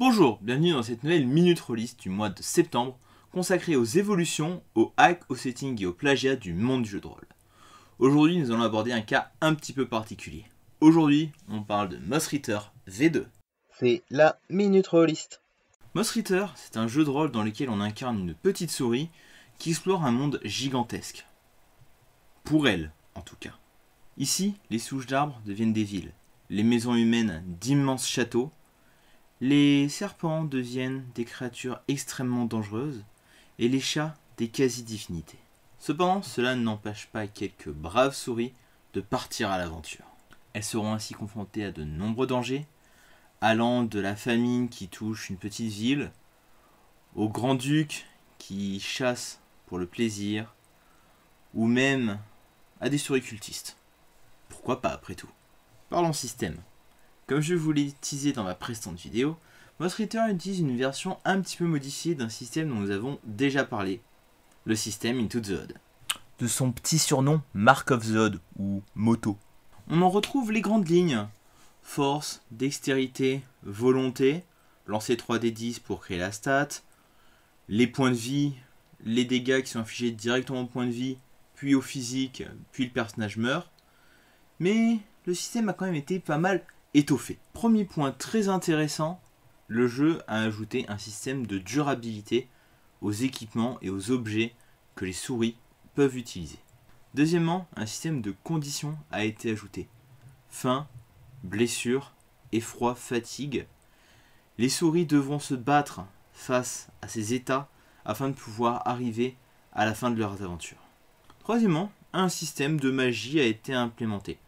Bonjour, bienvenue dans cette nouvelle Minute Rolliste du mois de septembre, consacrée aux évolutions, aux hacks, aux settings et aux plagiats du monde du jeu de rôle. Aujourd'hui, nous allons aborder un cas un petit peu particulier. Aujourd'hui, on parle de Moss Ritter V2. C'est la Minute Rolliste. Moss Ritter, c'est un jeu de rôle dans lequel on incarne une petite souris qui explore un monde gigantesque. Pour elle, en tout cas. Ici, les souches d'arbres deviennent des villes, les maisons humaines d'immenses châteaux, les serpents deviennent des créatures extrêmement dangereuses et les chats des quasi-divinités. Cependant, cela n'empêche pas quelques braves souris de partir à l'aventure. Elles seront ainsi confrontées à de nombreux dangers, allant de la famine qui touche une petite ville, au grand-duc qui chasse pour le plaisir, ou même à des souris cultistes. Pourquoi pas après tout? Parlons système. Comme je vous l'ai teasé dans ma précédente vidéo, Moss Ritter utilise une version un petit peu modifiée d'un système dont nous avons déjà parlé, le système Into the Odd. De son petit surnom Mark of the Odd ou Moto. On en retrouve les grandes lignes: force, dextérité, volonté, lancer 3d10 pour créer la stat, les points de vie, les dégâts qui sont infligés directement au point de vie, puis au physique, puis le personnage meurt. Mais le système a quand même été pas mal étoffé. Premier point très intéressant, le jeu a ajouté un système de durabilité aux équipements et aux objets que les souris peuvent utiliser. Deuxièmement, un système de conditions a été ajouté. Faim, blessure, effroi, fatigue. Les souris devront se battre face à ces états afin de pouvoir arriver à la fin de leurs aventures. Troisièmement, un système de magie a été implémenté.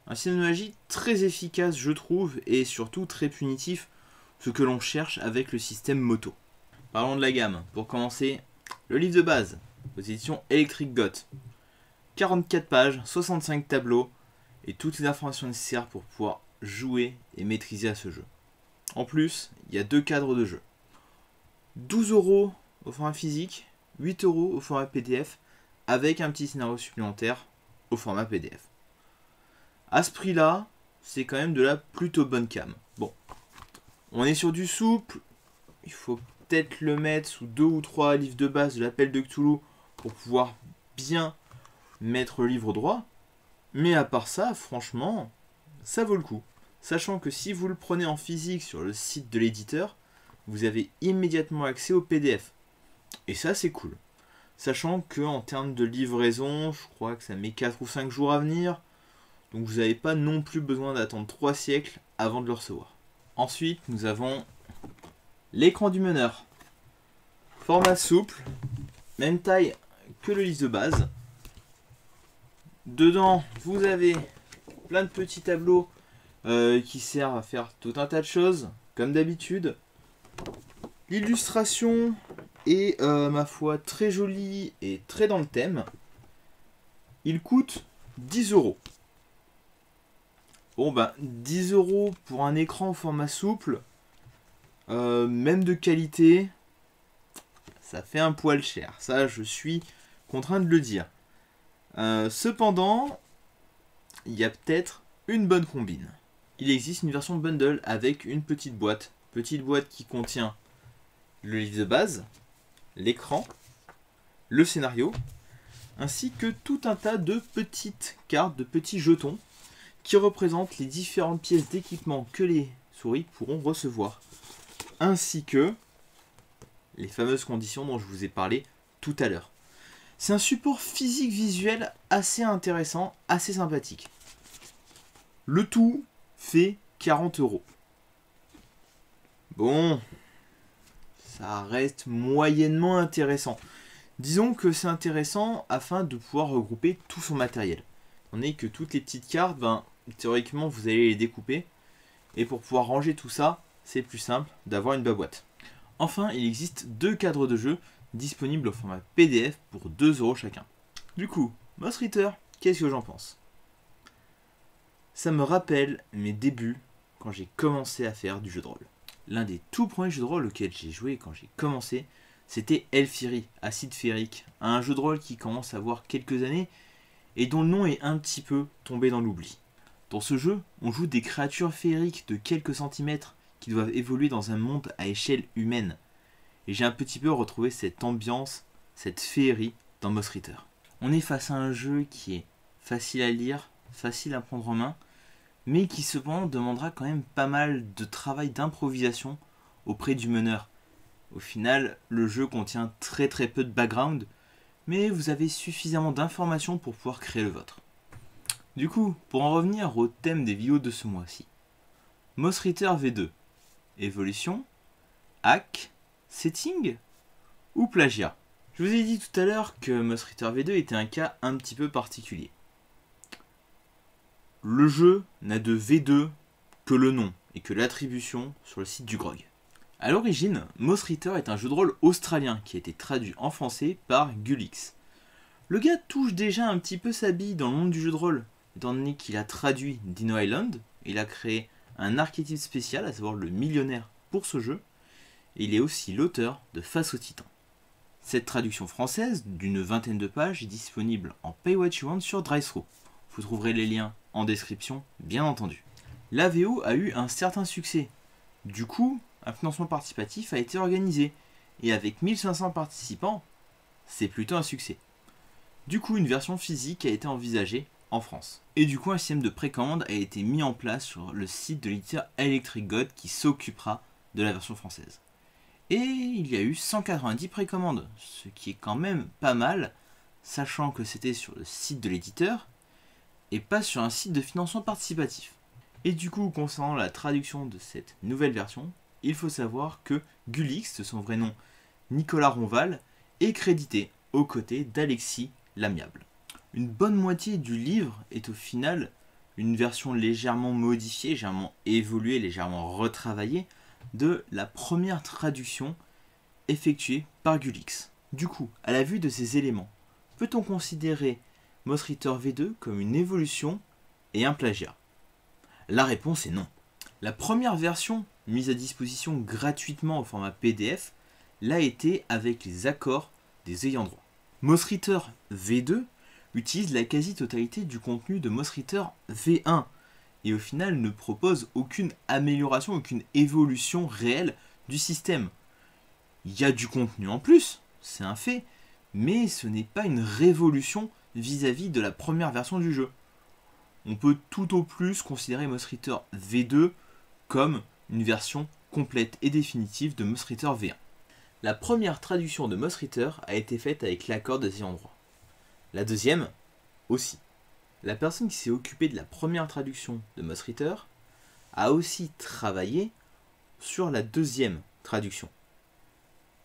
Un système de magie très efficace, je trouve, et surtout très punitif, ce que l'on cherche avec le système Moto. Parlons de la gamme. Pour commencer, le livre de base, aux éditions Electric Got. 44 pages, 65 tableaux, et toutes les informations nécessaires pour pouvoir jouer et maîtriser à ce jeu. En plus, il y a 2 cadres de jeu. 12€ au format physique, 8€ au format PDF, avec un petit scénario supplémentaire au format PDF. À ce prix-là, c'est quand même de la plutôt bonne cam. Bon, on est sur du souple, il faut peut-être le mettre sous 2 ou 3 livres de base de l'appel de Cthulhu pour pouvoir bien mettre le livre droit. Mais à part ça, franchement, ça vaut le coup. Sachant que si vous le prenez en physique sur le site de l'éditeur, vous avez immédiatement accès au PDF. Et ça, c'est cool. Sachant qu'en termes de livraison, je crois que ça met 4 ou 5 jours à venir. Donc vous n'avez pas non plus besoin d'attendre 3 siècles avant de le recevoir. Ensuite, nous avons l'écran du meneur. Format souple, même taille que le livre de base. Dedans, vous avez plein de petits tableaux qui servent à faire tout un tas de choses, comme d'habitude. L'illustration est, ma foi, très jolie et très dans le thème. Il coûte 10€. Bon bah 10€ pour un écran au format souple, même de qualité, ça fait un poil cher. Ça, je suis contraint de le dire. Cependant, il y a peut-être une bonne combine. Il existe une version bundle avec une petite boîte qui contient le livre de base, l'écran, le scénario, ainsi que tout un tas de petites cartes, de petits jetons qui représentent les différentes pièces d'équipement que les souris pourront recevoir, ainsi que les fameuses conditions dont je vous ai parlé tout à l'heure. C'est un support physique visuel assez intéressant, assez sympathique. Le tout fait 40€. Bon, ça reste moyennement intéressant. Disons que c'est intéressant afin de pouvoir regrouper tout son matériel. On est que toutes les petites cartes, théoriquement vous allez les découper. Et pour pouvoir ranger tout ça, c'est plus simple d'avoir une boîte. Enfin, il existe 2 cadres de jeu disponibles au format PDF pour 2€ chacun. Du coup, Moss Ritter, qu'est-ce que j'en pense? Ça me rappelle mes débuts quand j'ai commencé à faire du jeu de rôle. L'un des tout premiers jeux de rôle auxquels j'ai joué quand j'ai commencé, c'était Elfiri, Acide Féerique, un jeu de rôle qui commence à avoir quelques années et dont le nom est un petit peu tombé dans l'oubli. Dans ce jeu, on joue des créatures féeriques de quelques centimètres qui doivent évoluer dans un monde à échelle humaine. Et j'ai un petit peu retrouvé cette ambiance, cette féerie dans Moss Ritter. On est face à un jeu qui est facile à lire, facile à prendre en main, mais qui cependant demandera quand même pas mal de travail d'improvisation auprès du meneur. Au final, le jeu contient très peu de background, mais vous avez suffisamment d'informations pour pouvoir créer le vôtre. Du coup, pour en revenir au thème des vidéos de ce mois-ci. Moss Ritter V2. Évolution, hack, setting ou plagiat? Je vous ai dit tout à l'heure que Moss Ritter V2 était un cas un petit peu particulier. Le jeu n'a de V2 que le nom et que l'attribution sur le site du GROG. A l'origine, Moss Ritter est un jeu de rôle australien qui a été traduit en français par Gulix. Le gars touche déjà un petit peu sa bille dans le monde du jeu de rôle, étant donné qu'il a traduit Dino Island, il a créé un archétype spécial, à savoir le millionnaire, pour ce jeu, et il est aussi l'auteur de Face aux Titans. Cette traduction française, d'une 20aine de pages, est disponible en Pay What You Want sur Drive-Thru. Vous trouverez les liens en description, bien entendu. La VO a eu un certain succès. Du coup, un financement participatif a été organisé, et avec 1500 participants, c'est plutôt un succès. Du coup, une version physique a été envisagée en France. Et du coup, un système de précommande a été mis en place sur le site de l'éditeur Electric God qui s'occupera de la version française. Et il y a eu 190 précommandes, ce qui est quand même pas mal, sachant que c'était sur le site de l'éditeur et pas sur un site de financement participatif. Et du coup, concernant la traduction de cette nouvelle version, il faut savoir que Gulix, de son vrai nom Nicolas Ronval, est crédité aux côtés d'Alexis Lamiable. Une bonne moitié du livre est au final une version légèrement modifiée, légèrement évoluée, légèrement retravaillée de la première traduction effectuée par Gulix. Du coup, à la vue de ces éléments, peut-on considérer Moss Ritter V2 comme une évolution et un plagiat? La réponse est non. La première version, mise à disposition gratuitement au format PDF, l'a été avec les accords des ayants droit. Moss Ritter V2 utilise la quasi-totalité du contenu de Moss Ritter V1 et au final ne propose aucune amélioration, aucune évolution réelle du système. Il y a du contenu en plus, c'est un fait, mais ce n'est pas une révolution vis-à-vis de la première version du jeu. On peut tout au plus considérer Moss Ritter V2 comme une version complète et définitive de Moss Ritter V1. La première traduction de Moss Ritter a été faite avec l'accord des ayants droit. La deuxième aussi. La personne qui s'est occupée de la première traduction de Moss Ritter a aussi travaillé sur la deuxième traduction.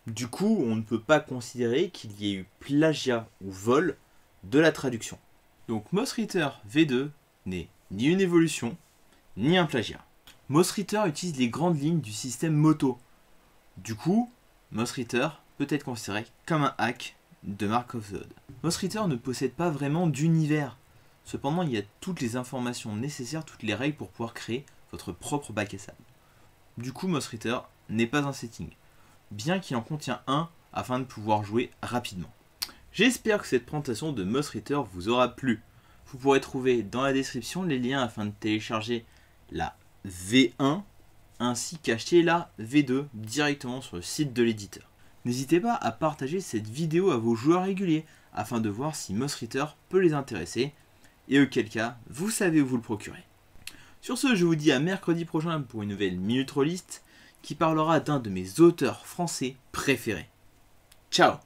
Du coup, on ne peut pas considérer qu'il y ait eu plagiat ou vol de la traduction. Donc Moss Ritter V2 n'est ni une évolution, ni un plagiat. Moss Ritter utilise les grandes lignes du système Moto. Du coup, Moss Ritter peut être considéré comme un hack de Mark of the Odd. Moss Ritter ne possède pas vraiment d'univers. Cependant, il y a toutes les informations nécessaires, toutes les règles pour pouvoir créer votre propre bac à sable. Du coup, Moss Ritter n'est pas un setting, bien qu'il en contient un afin de pouvoir jouer rapidement. J'espère que cette présentation de Moss Ritter vous aura plu. Vous pourrez trouver dans la description les liens afin de télécharger la V1 ainsi qu'acheter la V2 directement sur le site de l'éditeur. N'hésitez pas à partager cette vidéo à vos joueurs réguliers afin de voir si Moss Ritter peut les intéresser et auquel cas vous savez où vous le procurer. Sur ce, je vous dis à mercredi prochain pour une nouvelle Minute Rollist qui parlera d'un de mes auteurs français préférés. Ciao!